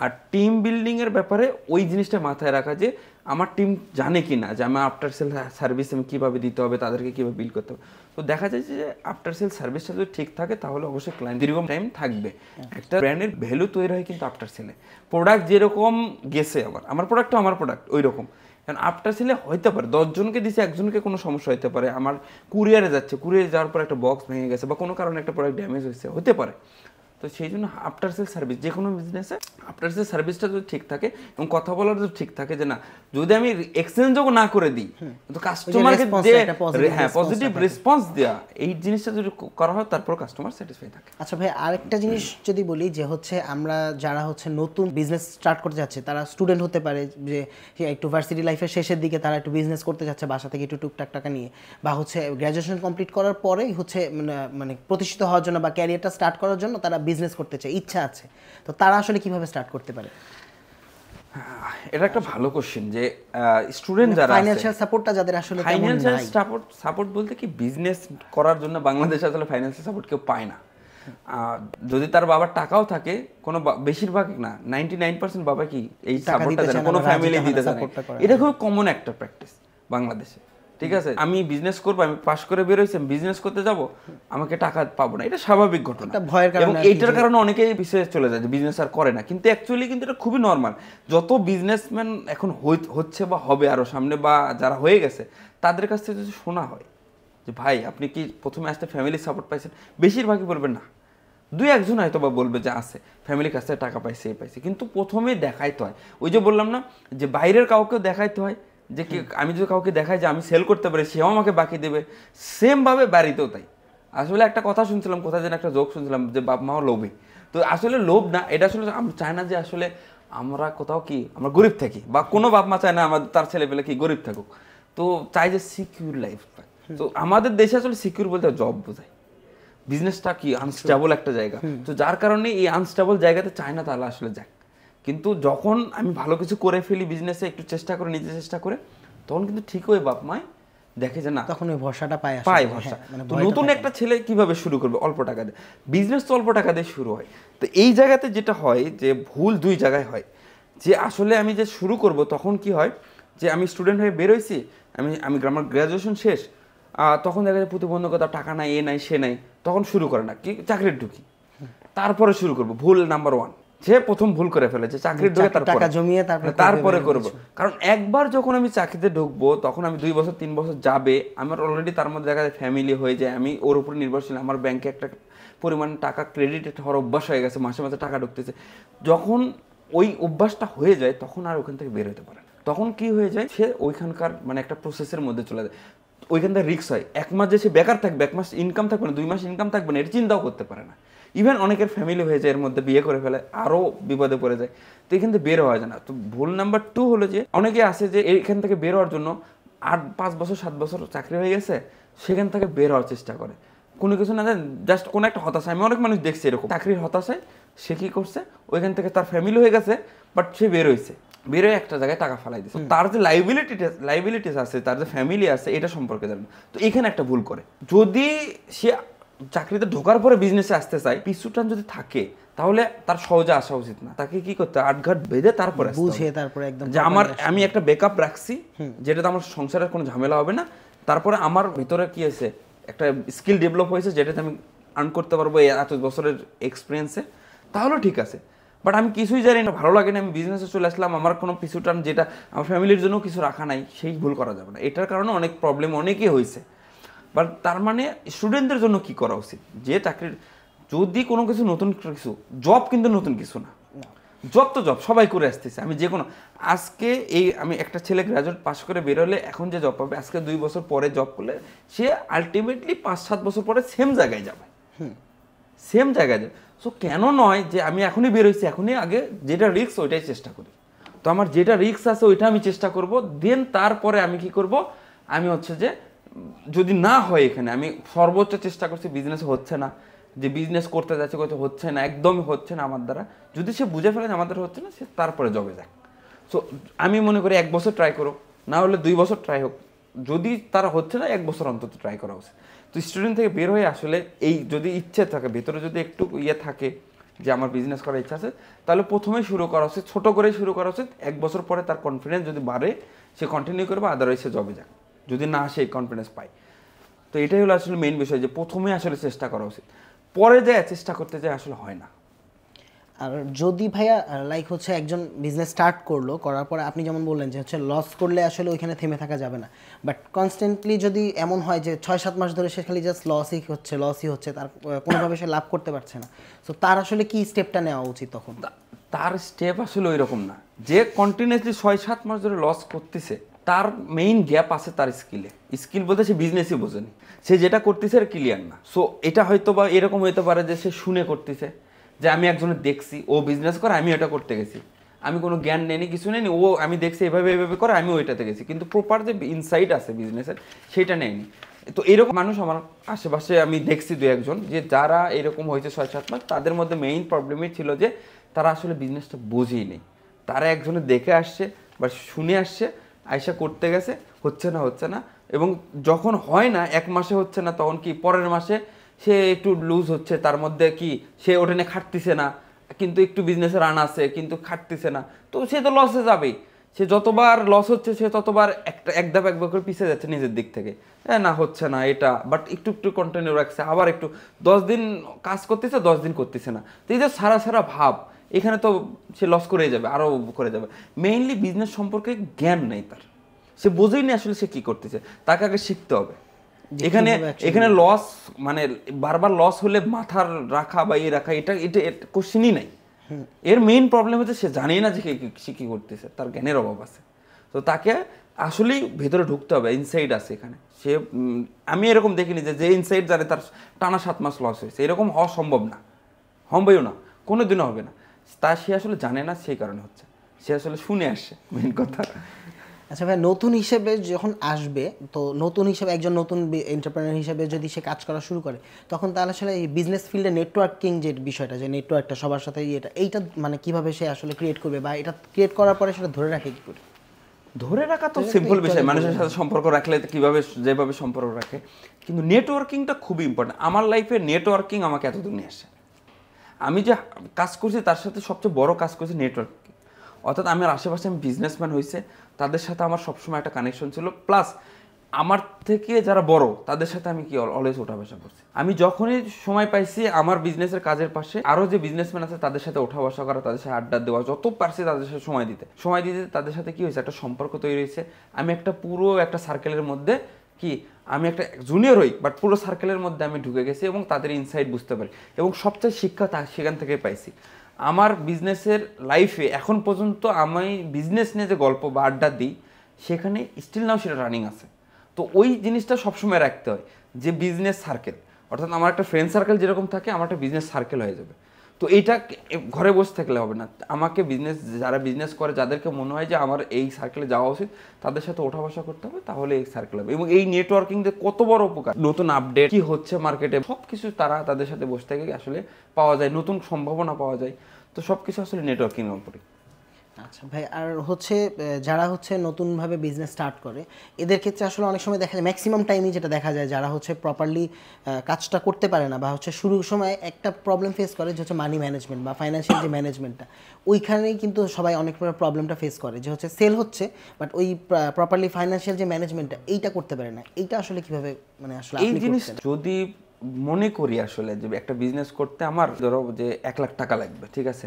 আর টিম বিল্ডিংয়ের ব্যাপারে ওই জিনিসটা মাথায় রাখা যে আমার টিম জানে কি না যে আমার আফটার সেল সার্ভিস আমি কীভাবে দিতে হবে, তাদেরকে কীভাবে বিল করতে হবে। তো দেখা যায় যে আফটার সেল সার্ভিসটা যদি ঠিক থাকে তাহলে অবশ্যই ক্লায়েন্ট দীর্ঘ টাইম থাকবে। একটা ব্র্যান্ডের ভ্যালু তৈরি হয় কিন্তু আফটার সেলে। প্রোডাক্ট যেরকম গেছে আমার প্রোডাক্টও আমার প্রোডাক্ট ওই রকম, কারণ আফটার সেলে হইতে পারে 10 জনকে দিচ্ছে, একজনকে কোনো সমস্যা হতে পারে, আমার কুরিয়ারে যাচ্ছে, কুরিয়ারে যাওয়ার পর একটা বক্স ভেঙে গেছে বা কোনো কারণে একটা প্রোডাক্ট ড্যামেজ হয়েছে, হতে পারে। তো সেই জন্য আফটার সেল সার্ভিস যে কোনো বিজনেসে আফটার সেল সার্ভিসটা যদি ঠিক থাকে এবং কথা বলার যদি ঠিক থাকে, যে না যদি আমি এক্সচেঞ্জও না করে দিই কিন্তু কাস্টমারকে যে পজিটিভ রেসপন্স দেওয়া, এই জিনিসটা যদি করা হয় তারপর কাস্টমার স্যাটিসফাই থাকে। আচ্ছা ভাই, আরেকটা জিনিস যদি বলি যে হচ্ছে আমরা যারা হচ্ছে নতুন বিজনেস স্টার্ট করতে যাচ্ছে, তারা স্টুডেন্ট হতে পারে, যে একটু ভার্সিটি লাইফের শেষের দিকে তারা একটু বিজনেস করতে যাচ্ছে বাসা থেকে একটু টুকটাক টাকা নিয়ে, বা হচ্ছে গ্র্যাজুয়েশন কমপ্লিট করার পরেই হচ্ছে মানে প্রতিষ্ঠিত হওয়ার জন্য বা ক্যারিয়ারটা স্টার্ট করার জন্য তারা বিজনেস করতে চায়, ইচ্ছা আছে, তো তারা আসলে কিভাবে স্টার্ট করতে পারে? এটা একটা ভালো কোশ্চেন যে স্টুডেন্ট যারা আছে ফাইন্যান্সিয়াল সাপোর্টটা যাদের আসলে তেমন ফাইন্যান্সিয়াল নাই। সাপোর্ট বলতে কি বিজনেস করার জন্য বাংলাদেশে আসলে ফাইন্যান্সিয়াল সাপোর্ট কেউ পায় না। যদি তার বাবার টাকাও থাকে কোনো বেশিরভাগ না 99% বাবা কি এই সাপোর্টটা দেয় না, কোনো ফ্যামিলি দিতে চায় না। এটা খুব কমন একটা প্র্যাকটিস বাংলাদেশে, ঠিক আছে? আমি বিজনেস করবো, আমি পাশ করে বের হয়েছি, বিজনেস করতে যাব, আমাকে টাকা পাবো না, এটা স্বাভাবিক ঘটনা। এবং এইটার কারণে অনেকেই বিশেষ চলে যায় যে বিজনেস আর করে না, কিন্তু অ্যাকচুয়ালি কিন্তু এটা খুবই নর্মাল। যত বিজনেসম্যান এখন হচ্ছে বা হবে আরো সামনে, বা যারা হয়ে গেছে তাদের কাছ থেকে যদি শোনা হয় যে ভাই আপনি কি প্রথমে আসতে ফ্যামিলি সাপোর্ট পাইছেন, বেশিরভাগই বলবেন না, দুই একজন হয়তো বা বলবে যে আছে ফ্যামিলির কাছ থেকে টাকা পাইছে এই পাইছে, কিন্তু প্রথমে দেখাইতে হয়। ওই যে বললাম না যে বাইরের কাউকেও দেখাইতে হয়, যে কি আমি যদি কাউকে দেখাই যে আমি সেল করতে পারি, সেও আমাকে বাকি দেবে, সেমভাবে বাড়িতেও তাই। আসলে একটা কথা শুনছিলাম, কোথায় যেন একটা জোক শুনছিলাম যে বাপ মাও লোভী। তো আসলে লোভ না, এটা আসলে আমরা চাই না যে আসলে আমরা কোথাও কি আমরা গরিব থাকি, বা কোনো বাপ মা চায় না আমার তার ছেলে পেলে কি গরিব থাকুক, তো চাই যে সিকিউর লাইফ। তো আমাদের দেশে আসলে সিকিউর বলতে জব বোঝায়, বিজনেসটা কি আনস্টেবল একটা জায়গা, তো যার কারণে এই আনস্টেবল জায়গাতে চায় না তাহলে আসলে যাক। কিন্তু যখন আমি ভালো কিছু করে ফেলি বিজনেসে, একটু চেষ্টা করে, নিজে চেষ্টা করে, তখন কিন্তু ঠিক ওই বাপ মায় দেখে যে না, তখন ওই ভরসাটা পায় ভরসা। তো নতুন একটা ছেলে কিভাবে শুরু করবে? অল্প টাকা দিয়ে। বিজনেস তো অল্প টাকা দিয়ে শুরু হয়। তো এই জায়গাতে যেটা হয় যে ভুল দুই জায়গায় হয়, যে আসলে আমি যে শুরু করব তখন কি হয় যে আমি স্টুডেন্ট হয়ে বের হয়েছি, আমি আমার গ্র্যাজুয়েশন শেষ, তখন দেখা যায় প্রতিবন্ধকতা, টাকা নাই, এ নাই সে নাই, তখন শুরু করে না, কি চাকরির ঢুকি, তারপরে শুরু করবো। ভুল নাম্বার 1, যে প্রথম ভুল করে ফেলে যে চাকরির ঢুকে টাকা জমিয়ে তারপরে করবো। কারণ একবার যখন আমি চাকরিতে ঢুকবো তখন আমি 2 বছর 3 বছর যাবে, আমার অলরেডি তার মধ্যে দেখা যায় ফ্যামিলি হয়ে যায়, আমি ওর উপর নির্ভরশীল, আমার ব্যাংকে একটা পরিমাণ টাকা ক্রেডিট হওয়ার অভ্যাস হয়ে গেছে, মাসে মাসে টাকা ঢুকতেছে। যখন ওই অভ্যাসটা হয়ে যায় তখন আর ওখান থেকে বের হতে পারে না। তখন কি হয়ে যায়, সে ওইখানকার মানে একটা প্রসেসের মধ্যে চলে যায়, ওইখান থেকে রিস্ক হয়। 1 মাস যে সে বেকার থাকবে, 1 মাস ইনকাম থাকবে না, 2 মাস ইনকাম থাকবে না, এটা চিন্তাও করতে পারে না। ইভেন অনেকের ফ্যামিলি হয়ে যায়, এর মধ্যে বিয়ে করে ফেলে, আরও বিপদে পড়ে যায়। তো এখান থেকে বের হওয়া যায় না। তো ভুল নাম্বার 2 হলো যে অনেকে আসে যে এইখান থেকে বের হওয়ার জন্য 5 বছর 7 বছর চাকরি হয়ে গেছে, সেখান থেকে বের হওয়ার চেষ্টা করে, কোনো কিছু না জানেন, জাস্ট কোনো একটা হতাশা। আমি অনেক মানুষ দেখছি এরকম, চাকরির হতাশায় সে কী করছে, ওইখান থেকে তার ফ্যামিলি হয়ে গেছে, বাট সে বের হয়েছে, বেরোয় একটা জায়গায় টাকা ফালাই দিচ্ছে, তার যে লাইবিলিটিস আছে, তার যে ফ্যামিলি আছে, এটা সম্পর্কে জানেন। তো এখানে একটা ভুল করে, যদি সে চাকরিতে ঢোকার পরে বিজনেসে আসতে চায়, পিছুটান যদি থাকে, তাহলে তার সহজে আসা উচিত না। তাকে কি করতে হয়, আটঘাট বেঁধে তারপরে বুঝে, তারপরে একদম যে আমি একটা ব্যাকআপ রাখছি, যেটাতে আমার সংসারের কোনো ঝামেলা হবে না। তারপরে আমার ভিতরে কি আছে, একটা স্কিল ডেভেলপ হয়েছে, যেটাতে আমি আর্ন করতে পারবো এত বছরের এক্সপিরিয়েন্সে, তাহলে ঠিক আছে। বাট আমি কিছুই জানি না, ভালো লাগে না, আমি বিজনেসে চলে আসলাম, আমার কোনো পিছুটান, যেটা আমার ফ্যামিলির জন্য কিছু রাখা নাই, সেই ভুল করা যাবে না। এটার কারণে অনেক প্রবলেম অনেকেই হয়েছে। বাট তার মানে স্টুডেন্টদের জন্য কি করা উচিত, যে চাকরির যদি কোনো কিছু নতুন কিছু, জব কিন্তু নতুন কিছু না, জব তো জব সবাই করে আসতেছে। আমি যে কোনো আজকে আমি একটা ছেলে গ্রাজুয়েট পাস করে বেরোলে এখন যে জব পাবে, আজকে 2 বছর পরে জব করলে সে আলটিমেটলি 5-7 বছর পরে সেম জায়গায় যাবে, সেম জায়গায় যাবে। সো কেন নয় যে আমি এখনই বেরোইছি, এখনই আগে যেটা রিস্ক ওইটাই চেষ্টা করি। তো আমার যেটা রিস্ক আছে ওইটা আমি চেষ্টা করব, দেন তারপরে আমি কি করব, আমি হচ্ছে যে যদি না হয়, এখানে আমি সর্বোচ্চ চেষ্টা করছি, বিজনেস হচ্ছে না, যে বিজনেস করতে যাচ্ছে হচ্ছে না, একদমই হচ্ছে না আমার দ্বারা, যদি সে বুঝে ফেলে যে আমার দ্বারা হচ্ছে না, সে তারপরে জবে যাক। সো আমি মনে করি 1 বছর ট্রাই করো, না হলে 2 বছর ট্রাই হোক, যদি তারা হচ্ছে না 1 বছর অন্তত ট্রাই করা উচিত। তো স্টুডেন্ট থেকে বের হয়ে আসলে এই যদি ইচ্ছে থাকে, ভেতরে যদি একটু থাকে যে আমার বিজনেস করার ইচ্ছা আছে, তাহলে প্রথমে শুরু করা উচিত, ছোটো করেই শুরু করা উচিত। 1 বছর পরে তার কনফিডেন্স যদি বাড়ে, সে কন্টিনিউ করবে, আদারওয়াইজ সে জবে যাক, যদি না সে কনফিডেন্স পায়। তো এটাই হলো আসলে মেইন বিষয়, যে প্রথমে আসলে চেষ্টা করা উচিত, পরে যায় চেষ্টা করতে যায় আসলে হয় না। আর যদি ভাইয়া লাইক হচ্ছে একজন বিজনেস স্টার্ট করলো, করার পরে আপনি যেমন বললেন যে হচ্ছে লস করলে আসলে ওইখানে থেমে থাকা যাবে না, বাট কনস্ট্যান্টলি যদি এমন হয় যে 6-7 মাস ধরে সে খালি জাস্ট লসই হচ্ছে, তার কোনোভাবে সে লাভ করতে পারছে না, সো তার আসলে কি স্টেপটা নেওয়া উচিত তখন? তার স্টেপ আসলে ওই রকম না, যে কন্টিনিউসলি 6-7 মাস ধরে লস করতেছে, তার মেইন গ্যাপ আছে তার স্কিল বলতে সে বিজনেসই বোঝেনি, সে যেটা করতেছে আর ক্লিয়ার না। সো এটা হয়তো বা এরকম হতে পারে যে সে শুনে করতেছে, যে আমি একজনের দেখছি ও বিজনেস করে, আমি এটা করতে গেছি, আমি কোনো জ্ঞান নেইনি, কিছু নেইনি, ও আমি দেখছি এভাবে এভাবে করে, আমি ওইটাতে গেছি, কিন্তু প্রপার যে ইনসাইট আছে বিজনেসের সেটা নেয়নি। তো এরকম মানুষ আমার আশেপাশে আমি দেখছি 2-1 জন, যে যারা এরকম হয়েছে 6-7 মাস, তাদের মধ্যে মেইন প্রবলেমই ছিল যে তারা আসলে বিজনেসটা বোঝেই নেই, তারা একজনে দেখে আসছে বা শুনে আসছে, আয়সা করতে গেছে, হচ্ছে না, এবং যখন হয় না 1 মাসে হচ্ছে না, তখন কি পরের মাসে সে একটু লুজ হচ্ছে, তার মধ্যে কি সে ওটা নিয়ে খাটতিছে না, কিন্তু একটু বিজনেসে রান আছে কিন্তু খাটতিছে না, তো সে তো লসে যাবেই। সে যতবার লস হচ্ছে সে ততবার এক ধাপ করে পিছিয়ে যাচ্ছে নিজের দিক থেকে, হ্যাঁ না হচ্ছে না এটা, বাট একটু একটু কন্টিনিউ রাখছে, আবার একটু 10 দিন কাজ করতেছে, 10 দিন করতেছে না, তো এই যে সারা ভাব, এখানে তো সে লস করে যাবে, আরও করে যাবে। মেইনলি বিজনেস সম্পর্কে জ্ঞান নেই তার, সে বোঝেই না আসলে সে কি করতেছে, তাকে আগে শিখতে হবে। এখানে এখানে লস মানে বারবার লস হলে মাথার রাখা বা রাখা, এটা এটা কোশ্চেনই নাই। এর মেইন প্রবলেম হচ্ছে সে জানেই না যে সে কি করতেছে, তার জ্ঞানের অভাব আছে। তো তাকে আসলেই ভেতরে ঢুকতে হবে, ইনসাইড আছে এখানে। সে আমি এরকম দেখিনি যে ইনসাইড জানে তার টানা 7 মাস লস হয়েছে, এরকম হওয়া সম্ভব না, হবেও না, কোনোদিনও হবে না। তা সে আসলে জানে না, সেই কারণে হচ্ছে, সে আসলে শুনে আসে মেইন কথা। আচ্ছা ভাই, নতুন হিসেবে যখন আসবে, তো নতুন হিসেবে একজন নতুন এন্টারপ্রেনার হিসেবে যদি সে কাজ করা শুরু করে, তখন তাহলে আসলে এই বিজনেস ফিল্ডে নেটওয়ার্কিং যে বিষয়টা, যে নেটওয়ার্কটা সবার সাথে এইটা মানে কিভাবে সে আসলে ক্রিয়েট করবে, বা এটা ক্রিয়েট করার পরে সেটা ধরে রাখে কি করে? ধরে রাখা তো সিম্পল বিষয়, মানুষের সাথে সম্পর্ক রাখলে কিভাবে যেভাবে সম্পর্ক রাখে, কিন্তু নেটওয়ার্কিংটা খুবই ইম্পর্টেন্ট। আমার লাইফে নেটওয়ার্কিং আমাকে এতদূর নিয়ে আসে। আমি যে কাজ করছি তার সাথে সবচেয়ে বড় কাজ করছি নেটওয়ার্কিং, অর্থাৎ আমার আশেপাশে আমি বিজনেসম্যান হয়েছে, তাদের সাথে আমার সবসময় একটা কানেকশন ছিল, প্লাস আমার থেকে যারা বড় তাদের সাথে আমি কি অলওয়েজ ওঠা বসা করছি। আমি যখনই সময় পাইছি আমার বিজনেসের কাজের পাশে আরও যে বিজনেসম্যান আছে তাদের সাথে ওঠা বসা করা, তাদের সাথে আড্ডা দেওয়া, যত পারছি তাদের সাথে সময় দিতে তাদের সাথে কি হয়েছে, একটা সম্পর্ক তৈরি হয়েছে। আমি পুরো একটা সার্কেলের মধ্যে কি, আমি একটা জুনিয়র হই, বাট পুরো সার্কেলের মধ্যে আমি ঢুকে গেছি এবং তাদের ইনসাইট বুঝতে পারি, এবং সবচেয়ে শিক্ষা সেখান থেকে পাইছি। আমার বিজনেসের লাইফে এখন পর্যন্ত আমি বিজনেস নিয়ে যে গল্প বা আড্ডা দিই, সেখানে স্টিল নাও সেটা রানিং আছে। তো ওই জিনিসটা সবসময় রাখতে হয় যে বিজনেস সার্কেল, অর্থাৎ আমার একটা ফ্রেন্ড সার্কেল যেরকম থাকে, আমার একটা বিজনেস সার্কেল হয়ে যাবে। তো এইটা ঘরে বসে থাকলে হবে না, আমাকে যারা বিজনেস করে, যাদেরকে মনে হয় যে আমার এই সার্কেলে যাওয়া উচিত, তাদের সাথে ওঠা বসা করতে হবে, তাহলে এই সার্কেল হবে। এবং এই নেটওয়ার্কিং যে কত বড় উপকার, নতুন আপডেট কি হচ্ছে মার্কেটে সব কিছু তাদের সাথে বসে থেকে আসলে পাওয়া যায়, নতুন সম্ভাবনা পাওয়া যায়। তো সব কিছু আসলে নেটওয়ার্কিংয়ের উপরে। আচ্ছা ভাই, আর হচ্ছে যারা হচ্ছে নতুনভাবে বিজনেস স্টার্ট করে, এদের ক্ষেত্রে আসলে অনেক সময় দেখা যায়, ম্যাক্সিমাম টাইমই যেটা দেখা যায়, যারা হচ্ছে প্রপারলি কাজটা করতে পারে না, বা হচ্ছে শুরুর সময় একটা প্রবলেম ফেস করে, যে হচ্ছে মানি ম্যানেজমেন্ট বা ফাইন্যান্সিয়াল যে ম্যানেজমেন্টটা, ওইখানেই কিন্তু সবাই অনেক প্রবলেমটা ফেস করে, যে হচ্ছে সেল হচ্ছে বাট ওই প্রপারলি ফাইন্যান্সিয়াল যে ম্যানেজমেন্টটা এইটা করতে পারে না। এইটা আসলে কিভাবে মানে আসলে এই জিনিস যদি মনে করি আসলে যে একটা বিজনেস করতে আমার ধরো যে 1 লাখ টাকা লাগবে, ঠিক আছে,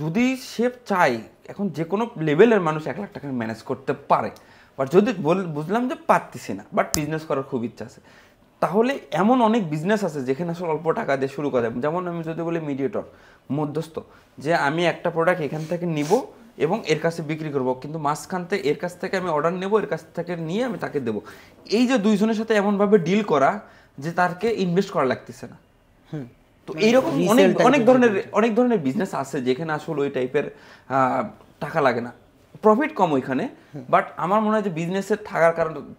যদি সে চাই, এখন যে কোনো লেভেলের মানুষ 1 লাখ টাকা ম্যানেজ করতে পারে, বাট যদি বুঝলাম যে পারতেছি না, বাট বিজনেস করার খুব ইচ্ছা আছে, তাহলে এমন অনেক বিজনেস আছে যেখানে আসলে অল্প টাকা দিয়ে শুরু করা যায়। যেমন আমি যদি বলি মিডিয়েটর, মধ্যস্থ, যে আমি একটা প্রোডাক্ট এখান থেকে নিব এবং এর কাছে বিক্রি করব, কিন্তু মাঝখান থেকে এর কাছ থেকে আমি অর্ডার নেব, এর কাছ থেকে নিয়ে আমি তাকে দেবো। এই যে দুইজনের সাথে এমনভাবে ডিল করা যে তারকে ইনভেস্ট করা লাগতেছে না। তো এইরকম অনেক ধরনের বিজনেস আছে যেখানে আসলে ওই টাইপের টাকা লাগে না, প্রফিট কম ওইখানে, বাট আমার মনে হয় যে বিজনেসের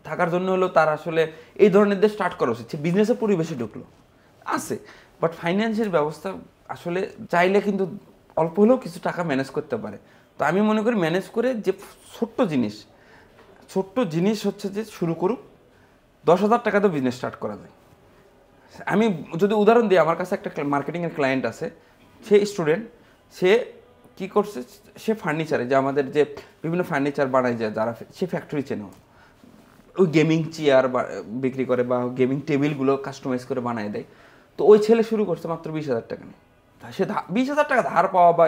থাকার জন্য হলো তার আসলে এই ধরনের দিয়ে স্টার্ট করা উচিত। বিজনেসের পরিবেশে ঢুকলো আছে, বাট ফাইন্যান্সিয়াল ব্যবস্থা আসলে চাইলে কিন্তু অল্প হলেও কিছু টাকা ম্যানেজ করতে পারে। তো আমি মনে করি ম্যানেজ করে যে ছোট্ট জিনিস হচ্ছে যে শুরু করুক, 10,000 টাকা তো বিজনেস স্টার্ট করা যায়। আমি যদি উদাহরণ দিই, আমার কাছে একটা মার্কেটিংয়ের ক্লায়েন্ট আছে, সে স্টুডেন্ট, সে কি করছে, সে ফার্নিচারে, যে আমাদের যে বিভিন্ন ফার্নিচার বানায় যায় যারা, সে ফ্যাক্টরি চেনে, ওই গেমিং চেয়ার বিক্রি করে বা গেমিং টেবিলগুলো কাস্টমাইজ করে বানায় দেয়। তো ওই ছেলে শুরু করছে মাত্র 20,000 টাকা নিয়ে। সে 20,000 টাকা ধার পাওয়া বা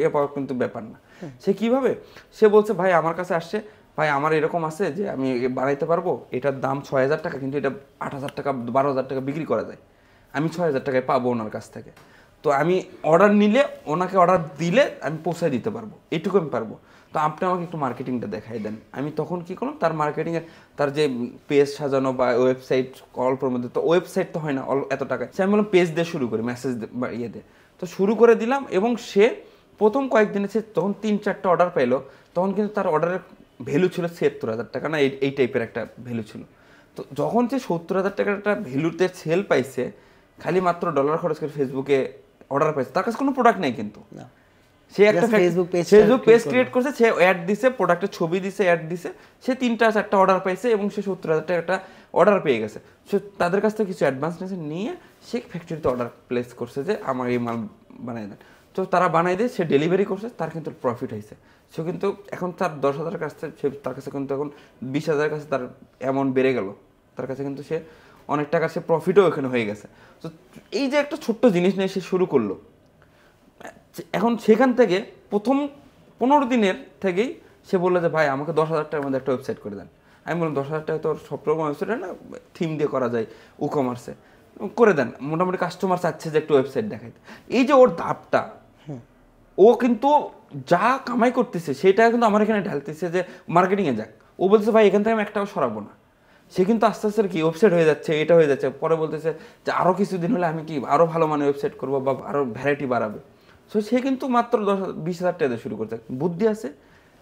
এ পাওয়া কিন্তু ব্যাপার না। সে কিভাবে, সে বলছে ভাই আমার কাছে আসছে, ভাই আমার এরকম আছে যে আমি বানাইতে পারবো, এটার দাম 6,000 টাকা, কিন্তু এটা 8,000 টাকা 12,000 টাকা বিক্রি করা যায়, আমি 6,000 টাকায় পাবো ওনার কাছ থেকে। তো আমি অর্ডার নিলে, ওনাকে অর্ডার দিলে আমি পৌঁছায় দিতে পারবো, এইটুকু আমি পারবো। তো আপনি আমাকে একটু মার্কেটিংটা দেখাই দেন। আমি তখন কি করলাম, তার মার্কেটিংয়ের তার যে পেজ সাজানো বা ওয়েবসাইট অল্পের মধ্যে, তো ওয়েবসাইট তো হয় না এত টাকায়, সে আমি বললাম পেজ দিয়ে শুরু করি, মেসেজ বা ইয়ে দিয়ে, তো শুরু করে দিলাম। এবং সে প্রথম কয়েকদিনে সে তখন 3-4টা অর্ডার পাইলো, তখন কিন্তু তার অর্ডারের ভ্যালু ছিল ৭০,000 টাকা, না এই টাইপের একটা ভ্যালু ছিল। তো যখন সে ৭০,000 টাকার একটা ভ্যালুতে সেল পাইছে, খালি মাত্র ডলার খরচ করে ফেসবুকে অর্ডার পাইছে, তার কাছে কোনো প্রোডাক্ট নেই কিন্তু, সে একটা ফেসবুক পেজ ক্রিয়েট করছে, সে অ্যাড দিছে, প্রোডাক্টের ছবি দিছে, অ্যাড দিছে, সে 3টা 4টা অর্ডার পাইছে এবং সে 70,000 টাকা একটা অর্ডার পেয়ে গেছে। সে তাদের কাছ থেকে কিছু অ্যাডভান্স নিয়ে সে ফ্যাক্টরিতে অর্ডার প্লেস করছে যে আমার এই মাল বানাই দেন। তো তারা বানাই দিয়ে সে ডেলিভারি করছে, তার কিন্তু প্রফিট হয়েছে। সে কিন্তু এখন তার 10,000 কাছ থেকে তার কাছে কিন্তু এখন 20,000 কাছে তার অ্যামাউন্ট বেড়ে গেল, তার কাছে কিন্তু সে অনেক টাকা সে প্রফিটও এখানে হয়ে গেছে। তো এই যে একটা ছোট্ট জিনিস নিয়ে সে শুরু করলো, এখন সেখান থেকে প্রথম 15 দিনের থেকেই সে বললো যে ভাই আমাকে 10,000 টাকার মধ্যে একটা ওয়েবসাইট করে দেন। আমি বললাম 10,000 টাকা তো সব রকম ওয়েবসাইট না, থিম দিয়ে করা যায় ই কমার্সে, করে দেন। মোটামুটি কাস্টমার চাচ্ছে যে একটু ওয়েবসাইট দেখাইতে। এই যে ওর ধাপটা, ও কিন্তু যা কামাই করতেছে সেটা কিন্তু আমার এখানে ঢালতেছে যে মার্কেটিংয়ে যাক। ও বলতেছে ভাই এখান থেকে আমি একটাও সরাবো না। সে কিন্তু আস্তে আস্তে কি ওয়েবসাইট হয়ে যাচ্ছে, এটা হয়ে যাচ্ছে, পরে বলতেছে যে আরও কিছুদিন হলে আমি কি আরও ভালো মানের ওয়েবসাইট করবো বা আরও ভ্যারাইটি বাড়াবে। সো সে কিন্তু মাত্র 20,000 টাকা দিয়ে শুরু করছে, বুদ্ধি আছে,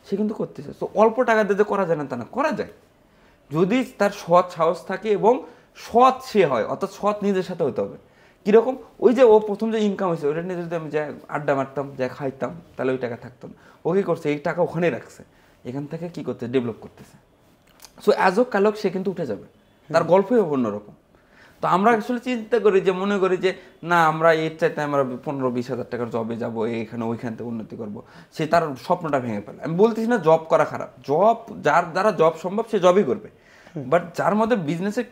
সে কিন্তু করতেছে। তো অল্প টাকা দিয়ে করা যায় না তা না, করা যায় যদি তার সৎ সাহস থাকে এবং সৎ সে হয়, অর্থাৎ সৎ নিজের সাথে হতে হবে। কীরকম, ওই যে ও প্রথম যে ইনকাম হয়েছে ওইটা নিয়ে যদি আমি যা আড্ডা মারতাম, যা খাইতাম, তাহলে ওই টাকা থাকতো না। ও কী করছে, এই টাকা ওখানেই রাখছে, এখান থেকে কী করতে ডেভেলপ করতেছে। সো অ্যাজ ও কালক সে কিন্তু উঠে যাবে, তার গল্পই হবে অন্যরকম। তো আমরা আসলে চিন্তা করি যে, মনে করি যে না আমরা এর চাইতে আমরা 15-20 হাজার টাকার জবে যাবো, এখানে ওইখান থেকে উন্নতি করবো, সে তার স্বপ্নটা ভেঙে ফেলে। আমি বলতেছি না জব করা খারাপ, জব যার দ্বারা জব সম্ভব সে জবই করবে, বাট যার মধ্যে বিজনেসের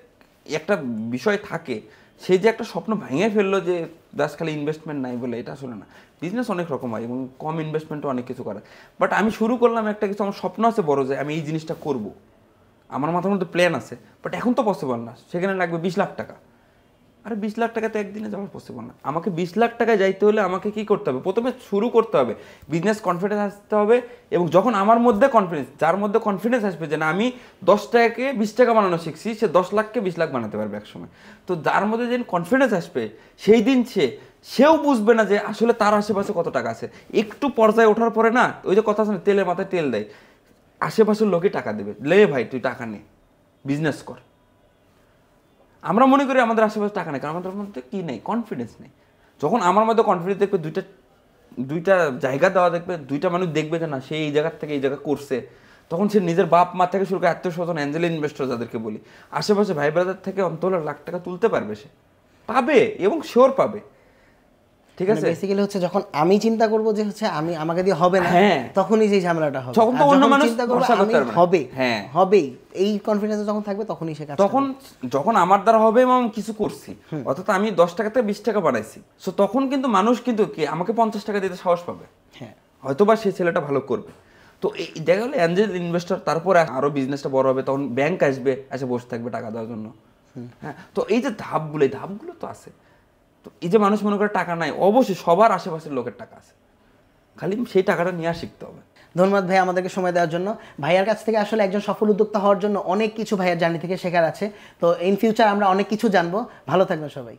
একটা বিষয় থাকে, সে যে একটা স্বপ্ন ভেঙে ফেললো যে জাস্ট খালি ইনভেস্টমেন্ট নাই বলে, এটা আসলে না। বিজনেস অনেক রকম হয় এবং কম ইনভেস্টমেন্টও অনেক কিছু করে। বাট আমি শুরু করলাম একটা কিছু, আমার স্বপ্ন আছে বড় যে আমি এই জিনিসটা করব, আমার মাথার মধ্যে প্ল্যান আছে, বাট এখন তো পসিবল না, সেখানে লাগবে 20 লাখ টাকা। আরে 20 লাখ টাকা তো একদিনে যাওয়া পসিবল না। আমাকে 20 লাখ টাকায় যাইতে হলে আমাকে কি করতে হবে, প্রথমে শুরু করতে হবে, বিজনেস কনফিডেন্স আসতে হবে। এবং যখন আমার মধ্যে কনফিডেন্স, যার মধ্যে কনফিডেন্স আসবে যে না আমি 10 টাকাকে 20 টাকা বানানো শিখছি, সে 10 লাখকে 20 লাখ বানাতে পারবে একসময়। তো যার মধ্যে যেদিন কনফিডেন্স আসবে, সেই দিন সেও বুঝবে না যে আসলে তার আশেপাশে কত টাকা আছে। একটু পর্যায়ে ওঠার পরে না, ওই যে কথা আছে না, তেলের মাথায় তেল দেয়, আশেপাশের লোকে টাকা দেবে, লে ভাই তুই টাকা নে, বিজনেস কর। আমরা মনে করি আমাদের আশেপাশে টাকা নেই, কারণ আমাদের মধ্যে কি নেই, কনফিডেন্স নেই। যখন আমার মধ্যে কনফিডেন্স দেখবে, দুইটা জায়গা দেওয়া দেখবে, দুইটা মানুষ দেখবে যে না সে এই জায়গার থেকে এই জায়গা করছে, তখন সে নিজের বাপ মা থেকে শুরু করে আত্মীয় স্বজন, অ্যাঞ্জেল ইনভেস্টর যাদেরকে বলি, আশেপাশে ভাই ব্রাদার থেকে অন্তত লাখ টাকা তুলতে পারবে, সে পাবে এবং শিওর পাবে। ঠিক আছে, বেসিক্যালি হচ্ছে যখন আমি চিন্তা করব যে হচ্ছে আমি আমাকে দিয়ে হবে না, তখনই সেই ঝামেলাটা হবে। তখন তো অন্য মানুষ চিন্তা করবে আমি হবে, হবেই, এই কনফিডেন্স যখন থাকবে তখনই সে কাজ করবে। তখন যখন আমার দ্বারা হবে এবং আমি কিছু করছি, অর্থাৎ আমি 10 টাকা থেকে 20 টাকা বাড়াইছি, সো তখন কিন্তু মানুষ কিন্তু কি আমাকে 50 টাকা দিতে সাহস পাবে, হয়তো বা সেই ছেলেটা ভালো করবে। তো এই দেখা গেলো অ্যাঞ্জেল ইনভেস্টর, তারপরে আরো বিজনেসটা বড় হবে, তখন ব্যাংক আসবে, এসে বসে থাকবে টাকা দেওয়ার জন্য। হ্যাঁ, তো এই যে ধাপগুলো, এই ধাপগুলো তো আছে। তো এই যে মানুষ মনে করে টাকা নাই, অবশ্যই সবার আশেপাশের লোকের টাকা আছে, খালি সেই টাকাটা নিয়ে শিখতে হবে। ধন্যবাদ ভাই আমাদেরকে সময় দেওয়ার জন্য। ভাইয়ার কাছ থেকে আসলে একজন সফল উদ্যোক্তা হওয়ার জন্য অনেক কিছু ভাইয়ার জার্নি থেকে শেখার আছে। তো ইন ফিউচার আমরা অনেক কিছু জানবো। ভালো থাকবেন সবাই।